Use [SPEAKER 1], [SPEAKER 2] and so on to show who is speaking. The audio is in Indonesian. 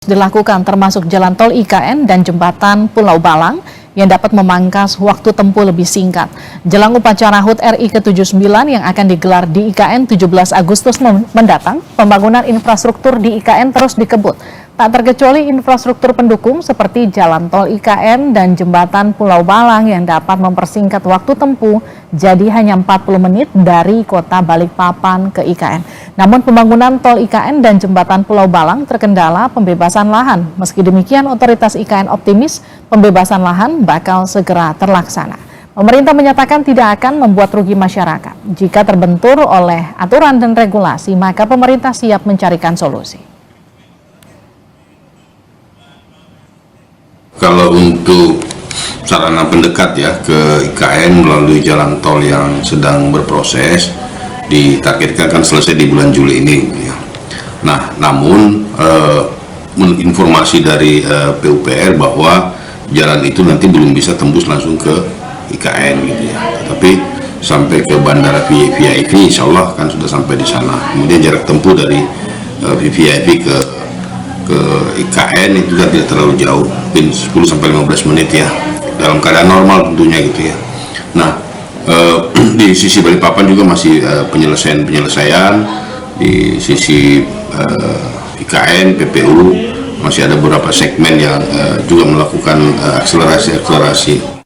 [SPEAKER 1] dilakukan termasuk jalan tol IKN dan jembatan Pulau Balang yang dapat memangkas waktu tempuh lebih singkat. Jelang upacara HUT RI ke-79 yang akan digelar di IKN 17 Agustus mendatang, pembangunan infrastruktur di IKN terus dikebut. Tak terkecuali infrastruktur pendukung seperti jalan tol IKN dan jembatan Pulau Balang yang dapat mempersingkat waktu tempuh jadi hanya 40 menit dari kota Balikpapan ke IKN. Namun pembangunan tol IKN dan jembatan Pulau Balang terkendala pembebasan lahan. Meski demikian, otoritas IKN optimis pembebasan lahan bakal segera terlaksana. Pemerintah menyatakan tidak akan membuat rugi masyarakat. Jika terbentur oleh aturan dan regulasi, maka pemerintah siap mencarikan solusi.
[SPEAKER 2] Kalau untuk sarana pendekat ya ke IKN melalui jalan tol yang sedang berproses, ditargetkan kan selesai di bulan Juli ini ya. Nah, namun informasi dari PUPR bahwa jalan itu nanti belum bisa tembus langsung ke IKN gitu ya. Tapi sampai ke Bandara VIP insya Allah kan sudah sampai di sana. Kemudian jarak tempuh dari VIP ke IKN itu juga tidak terlalu jauh, mungkin 10-15 menit ya, dalam keadaan normal tentunya gitu ya. Nah, di sisi Balikpapan juga masih penyelesaian di sisi IKN, PPU masih ada beberapa segmen yang juga melakukan akselerasi